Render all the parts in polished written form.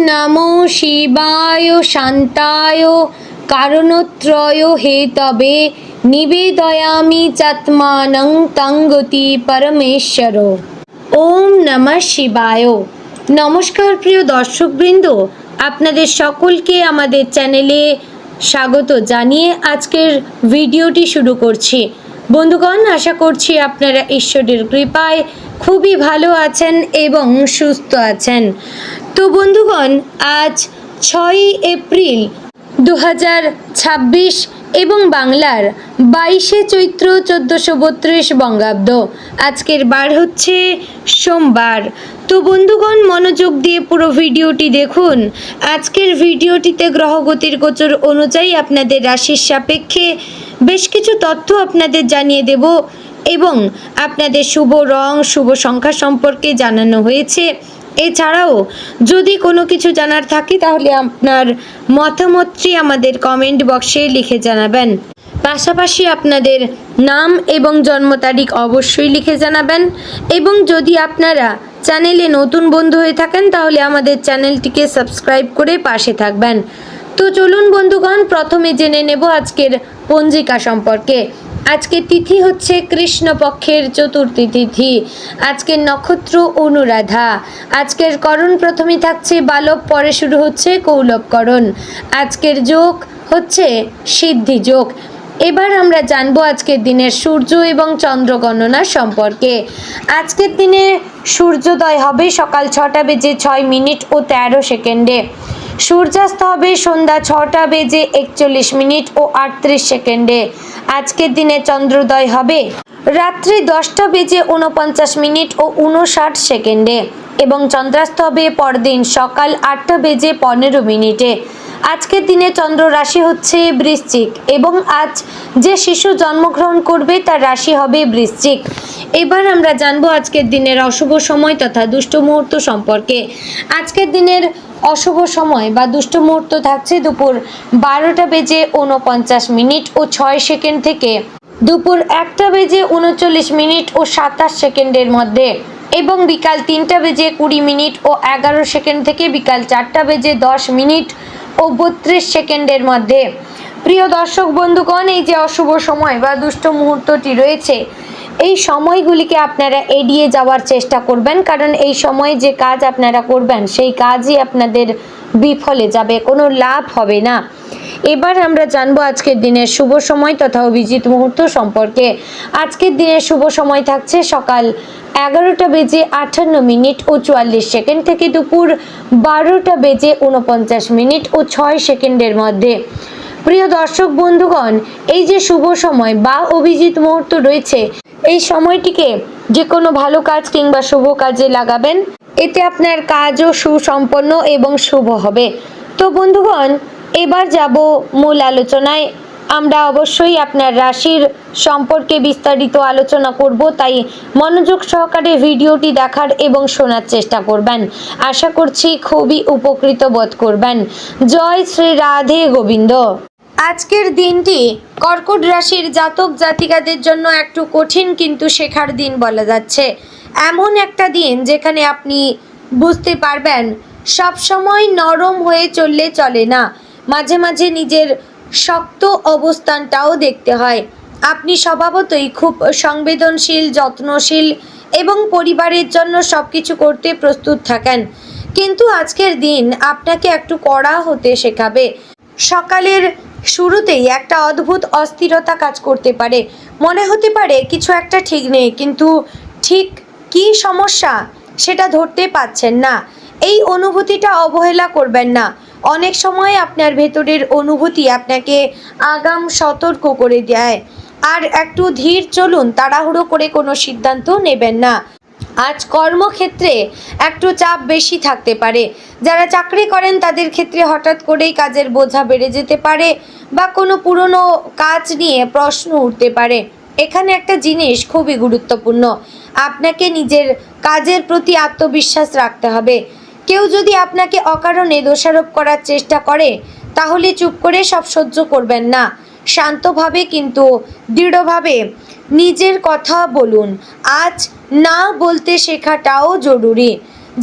নমো শিবায় শান্তায় কারণত্রয় হেতবে নিবেদয়ামি চাত্মানং তঙ্গতি পরমেশ্বর। ওম নমঃ শিবায়। নমস্কার প্রিয় দর্শকবৃন্দ, আপনাদের সকলকে আমাদের চ্যানেলে স্বাগত জানিয়ে আজকের ভিডিওটি শুরু করছি। বন্ধুগণ, আশা করছি আপনারা ঈশ্বরের কৃপায় খুবই ভালো আছেন এবং সুস্থ আছেন। তো বন্ধুগণ, আজ 6ই এপ্রিল 2026 এবং বাংলার 22শে চৈত্র 1432 বঙ্গাব্দ। আজকের বার হচ্ছে সোমবার। তো বন্ধুগণ, মনোযোগ দিয়ে পুরো ভিডিওটি দেখুন। আজকের ভিডিওটিতে গ্রহগতির গোচর অনুযায়ী আপনাদের রাশির সাপেক্ষে বেশ কিছু তথ্য আপনাদের জানিয়ে দেব এবং আপনাদের শুভ রং, শুভ সংখ্যা সম্পর্কে জানানো হয়েছে। এছাড়াও যদি কোনো কিছু জানার থাকে তাহলে আপনার মতামতটি আমাদের কমেন্ট বক্সে লিখে জানাবেন। পাশাপাশি আপনাদের নাম এবং জন্ম তারিখ অবশ্যই লিখে জানাবেন। এবং যদি আপনারা চ্যানেলে নতুন বন্ধু হয়ে থাকেন তাহলে আমাদের চ্যানেলটিকে সাবস্ক্রাইব করে পাশে থাকবেন। তো চলুন বন্ধুগণ, প্রথমে জেনে নেব আজকের পঞ্জিকা সম্পর্কে। আজকের তিথি হচ্ছে কৃষ্ণপক্ষের চতুর্থী তিথি। আজকের নক্ষত্র অনুরাধা। আজকের করণ প্রথমে থাকছে বালব, পরে শুরু হচ্ছে কৌলবকরণ। আজকের যোগ হচ্ছে সিদ্ধি যোগ। এবার আমরা জানবো আজকের দিনের সূর্য এবং চন্দ্র গণনা সম্পর্কে। আজকের দিনে সূর্যোদয় হবে সকাল 6টা বেজে 6 মিনিট ও 13 সেকেন্ডে। সূর্যাস্ত হবে সন্ধ্যা 6টা বেজে 41 মিনিট ও 38 সেকেন্ডে। আজকের দিনে চন্দ্রোদয় হবে রাত্রি 10টা বেজে 49 মিনিট ও 59 সেকেন্ডে এবং চন্দ্রাস্ত হবে পরদিন সকাল 8টা বেজে 15 মিনিটে। আজকের দিনে চন্দ্র রাশি হচ্ছে বৃশ্চিক এবং আজ যে শিশু জন্মগ্রহণ করবে তার রাশি হবে বৃশ্চিক। এবার আমরা জানবো আজকের দিনের অশুভ সময় তথা দুষ্ট মুহূর্ত সম্পর্কে। আজকের দিনের অশুভ সময় বা দুষ্ট মুহূর্ত থাকছে দুপুর 12টা বেজে 49 মিনিট ও 6 সেকেন্ড থেকে দুপুর 1টা বেজে 39 মিনিট ও 27 সেকেন্ডের মধ্যে এবং বিকাল 3টা বেজে 20 মিনিট ও 11 সেকেন্ড থেকে বিকাল 4টা বেজে 10 মিনিট ও 32 সেকেন্ডের মধ্যে। প্রিয় দর্শক বন্ধুগণ, এই যে অশুভ সময় বা দুষ্ট মুহূর্তটি রয়েছে, এই সময়গুলিকে আপনারা এড়িয়ে যাওয়ার চেষ্টা করবেন, কারণ এই সময়ে যে কাজ আপনারা করবেন সেই কাজই আপনাদের বিফলে যাবে, কোনো লাভ হবে না। এবার আমরা জানবো আজকের দিনের শুভ সময় তথা অভিজিৎ মুহূর্ত সম্পর্কে। আজকের দিনের শুভ সময় থাকছে সকাল 11টা বেজে 58 মিনিট ও 44 সেকেন্ড থেকে দুপুর 12টা বেজে 49 মিনিট ও 6 সেকেন্ডের মধ্যে। প্রিয় দর্শক বন্ধুগণ, এই যে শুভ সময় বা অভিজিৎ মুহূর্ত রয়েছে, এই সময়টিকে যে কোনো ভালো কাজ কিংবা শুভ কাজে লাগাবেন, এতে আপনার কাজও সুসম্পন্ন এবং শুভ হবে। তো বন্ধুগণ, এবার যাব মূল আলোচনায়। আমরা অবশ্যই আপনার রাশির সম্পর্কে বিস্তারিত আলোচনা করব, তাই মনোযোগ সহকারে ভিডিওটি দেখার এবং শোনার চেষ্টা করবেন। আশা করছি খুবই উপকৃত বোধ করবেন। জয় শ্রী রাধে গোবিন্দ। আজকের দিনটি কর্কট রাশির জাতক জাতিকাদের জন্য একটু কঠিন কিন্তু শেখার দিন বলা যাচ্ছে। এমন একটা দিন যেখানে আপনি বুঝতে পারবেন সবসময় নরম হয়ে চললে চলে না, মাঝে মাঝে নিজের শক্ত অবস্থানটাও দেখতে হয়। আপনি স্বভাবতই খুব সংবেদনশীল, যত্নশীল এবং পরিবারের জন্য সব কিছু করতে প্রস্তুত থাকেন, কিন্তু আজকের দিন আপনাকে একটু কড়া হতে শেখাবে। সকালের শুরুতেই একটা অদ্ভুত অস্থিরতা কাজ করতে পারে। মনে হতে পারে কিছু একটা ঠিক নেই, কিন্তু ঠিক কী সমস্যা সেটা ধরতে পারছেন না। এই অনুভূতিটা অবহেলা করবেন না। অনেক সময় আপনার ভেতরের অনুভূতি আপনাকে আগাম সতর্ক করে দেয়। আর একটু ধীর চলুন, তাড়াহুড়ো করে কোনো সিদ্ধান্ত নেবেন না। আজ কর্মক্ষেত্রে একটু চাপ বেশি থাকতে পারে। যারা চাকরি করেন তাদের ক্ষেত্রে হঠাৎ করেই কাজের বোঝা বেড়ে যেতে পারে বা কোনো পুরনো কাজ নিয়ে প্রশ্ন উঠতে পারে। এখানে একটা জিনিস খুবই গুরুত্বপূর্ণ, আপনাকে নিজের কাজের প্রতি আত্মবিশ্বাস রাখতে হবে। কেউ যদি আপনাকে অকারণে দোষারোপ করার চেষ্টা করে তাহলে চুপ করে সব সহ্য করবেন না, শান্তভাবে কিন্তু দৃঢ়ভাবে নিজের কথা বলুন। আজ না বলতে শেখাটাও জরুরি।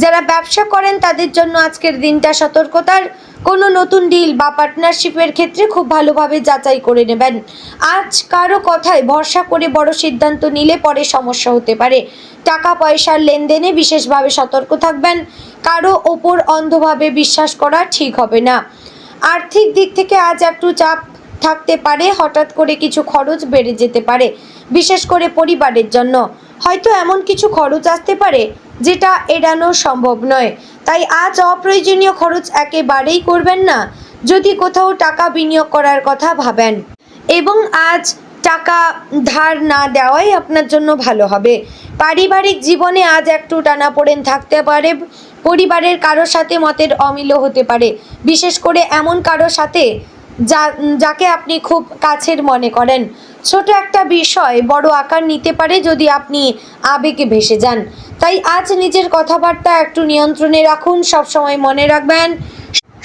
যারা ব্যবসা করেন তাদের জন্য আজকের দিনটা সতর্কতার। কোনো নতুন ডিল বা পার্টনারশিপের ক্ষেত্রে খুব ভালোভাবে যাচাই করে নেবেন। আজ কারো কথায় ভরসা করে বড় সিদ্ধান্ত নিলে পরে সমস্যা হতে পারে। টাকা পয়সার লেনদেনে বিশেষভাবে সতর্ক থাকবেন। কারো ওপর অন্ধভাবে বিশ্বাস করা ঠিক হবে না। আর্থিক দিক থেকে আজ একটু চাপ থাকতে পারে। হঠাৎ করে কিছু খরচ বেড়ে যেতে পারে, বিশেষ করে পরিবারের জন্য। হয়তো এমন কিছু খরচ আসতে পারে যেটা এড়ানো সম্ভব নয়। তাই আজ অপ্রয়োজনীয় খরচ একেবারেই করবেন না যদি কোথাও টাকা বিনিয়োগ করার কথা ভাবেন। এবং আজ টাকা ধার না দেওয়াই আপনার জন্য ভালো হবে। পারিবারিক জীবনে আজ একটু টানাপোড়েন থাকতে পারে। পরিবারের কারোর সাথে মতের অমিলও হতে পারে, বিশেষ করে এমন কারোর সাথে যাকে আপনি খুব কাছের মনে করেন। ছোট একটা বিষয় বড় আকার নিতে পারে যদি আপনি আবেগে ভেসে যান। তাই আজ নিজের কথাবার্তা একটু নিয়ন্ত্রণে রাখুন। সবসময় মনে রাখবেন,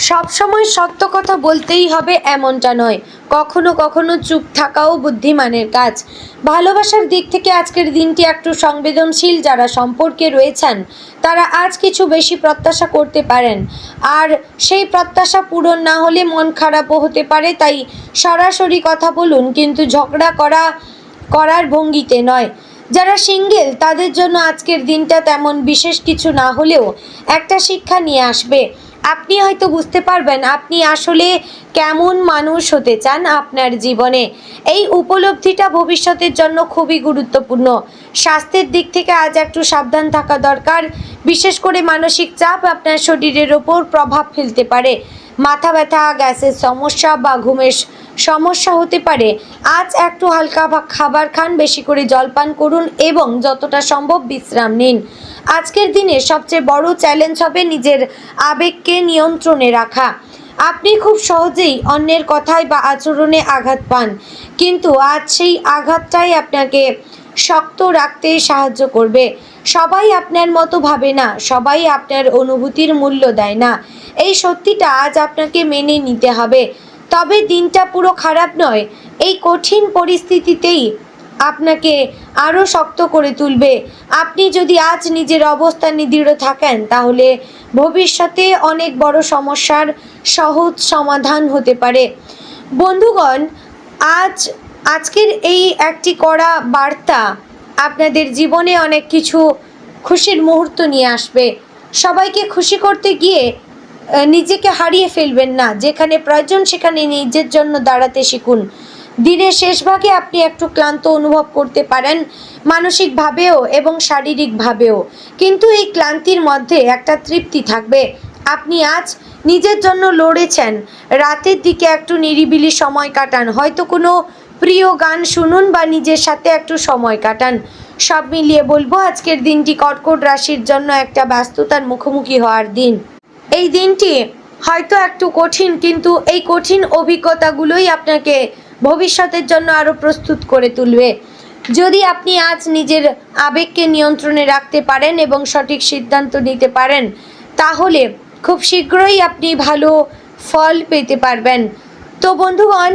সবসময় সত্য কথা বলতেই হবে এমনটা নয়। কখনো কখনো চুপ থাকাও বুদ্ধিমানের কাজ। ভালোবাসার দিক থেকে আজকের দিনটি একটু সংবেদনশীল। যারা সম্পর্কে রয়েছেন তারা আজ কিছু বেশি প্রত্যাশা করতে পারেন, আর সেই প্রত্যাশা পূরণ না হলে মন খারাপও হতে পারে। তাই সরাসরি কথা বলুন, কিন্তু ঝগড়া করার ভঙ্গিতে নয়। যারা সিঙ্গেল তাদের জন্য আজকের দিনটা তেমন বিশেষ কিছু না হলেও একটা শিক্ষা নিয়ে আসবে। আপনি হয়তো বুঝতে পারবেন আপনি আসলে কেমন মানুষ হতে চান আপনার জীবনে। এই উপলব্ধিটা ভবিষ্যতের জন্য খুবই গুরুত্বপূর্ণ। স্বাস্থ্যের দিক থেকে আজ একটু সাবধান থাকা দরকার। বিশেষ করে মানসিক চাপ আপনার শরীরের ওপর প্রভাব ফেলতে পারে। মাথা ব্যথা, গ্যাসের সমস্যা বা ঘুমের সমস্যা হতে পারে। আজ একটু হালকা খাবার খান, বেশি করে জল পান করুন এবং যতটা সম্ভব বিশ্রাম নিন। আজকের দিনে সবচেয়ে বড় চ্যালেঞ্জ হবে নিজের আবেগকে নিয়ন্ত্রণে রাখা। আপনি খুব সহজেই অন্যের কথায় বা আচরণে আঘাত পান, কিন্তু আজ সেই আঘাতটাই আপনাকে শক্ত রাখতে সাহায্য করবে। সবাই আপনার মতো ভাবে না, সবাই আপনার অনুভূতির মূল্য দেয় না। এই সত্যিটা আজ আপনাকে মেনে নিতে হবে। তবে দিনটা পুরো খারাপ নয়। এই কঠিন পরিস্থিতিতেই আপনাকে আরও শক্ত করে তুলবে। আপনি যদি আজ নিজের অবস্থানে দৃঢ় থাকেন তাহলে ভবিষ্যতে অনেক বড় সমস্যার সহজ সমাধান হতে পারে। বন্ধুগণ, আজকের এই একটি কড়া বার্তা আপনাদের জীবনে অনেক কিছু খুশির মুহূর্ত নিয়ে আসবে। সবাইকে খুশি করতে গিয়ে নিজেকে হারিয়ে ফেলবেন না। যেখানে প্রয়োজন সেখানে নিজের জন্য দাঁড়াতে শিখুন। দিনের শেষ ভাগে আপনি একটু ক্লান্ত অনুভব করতে পারেন, মানসিকভাবেও এবং শারীরিকভাবেও, কিন্তু এই ক্লান্তির মধ্যে একটা তৃপ্তি থাকবে। আপনি আজ নিজের জন্য লড়েছেন। রাতের দিকে একটু নিরিবিলি সময় কাটান, হয়তো কোনো প্রিয় গান শুনুন বা নিজের সাথে একটু সময় কাটান। সব মিলিয়ে বলবো আজকের দিনটি কর্কট রাশির জন্য একটা ব্যস্ততার মুখোমুখি হওয়ার দিন। এই দিনটি হয়তো একটু কঠিন, কিন্তু এই কঠিন অভিজ্ঞতাগুলোই আপনাকে ভবিষ্যতের জন্য আরও প্রস্তুত করে তুলবে। যদি আপনি আজ নিজের আবেগকে নিয়ন্ত্রণে রাখতে পারেন এবং সঠিক সিদ্ধান্ত নিতে পারেন, তাহলে খুব শীঘ্রই আপনি ভালো ফল পেতে পারবেন। তো বন্ধুগণ,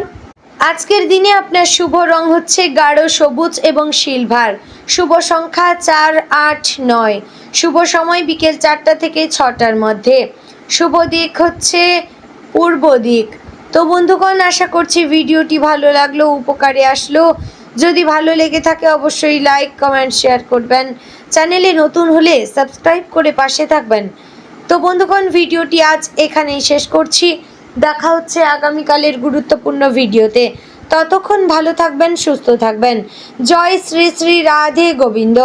আজকের দিনে আপনার শুভ রং হচ্ছে গাঢ় সবুজ এবং সিলভার। শুভ সংখ্যা 4, 8, 9। শুভ সময় বিকেল 4টা থেকে 6টার মধ্যে। শুভ দিক হচ্ছে পূর্ব দিক। তো বন্ধুগণ, আশা করছি ভিডিওটি ভালো লাগলো, উপকারে আসলো। যদি ভালো লেগে থাকে অবশ্যই লাইক, কমেন্ট, শেয়ার করবেন। চ্যানেলে নতুন হলে সাবস্ক্রাইব করে পাশে থাকবেন। তো বন্ধুগণ, ভিডিওটি আজ এখানেই শেষ করছি। দেখা হচ্ছে আগামীকালের গুরুত্বপূর্ণ ভিডিওতে। ততক্ষণ ভালো থাকবেন, সুস্থ থাকবেন। জয় শ্রী শ্রী রাধে গোবিন্দ।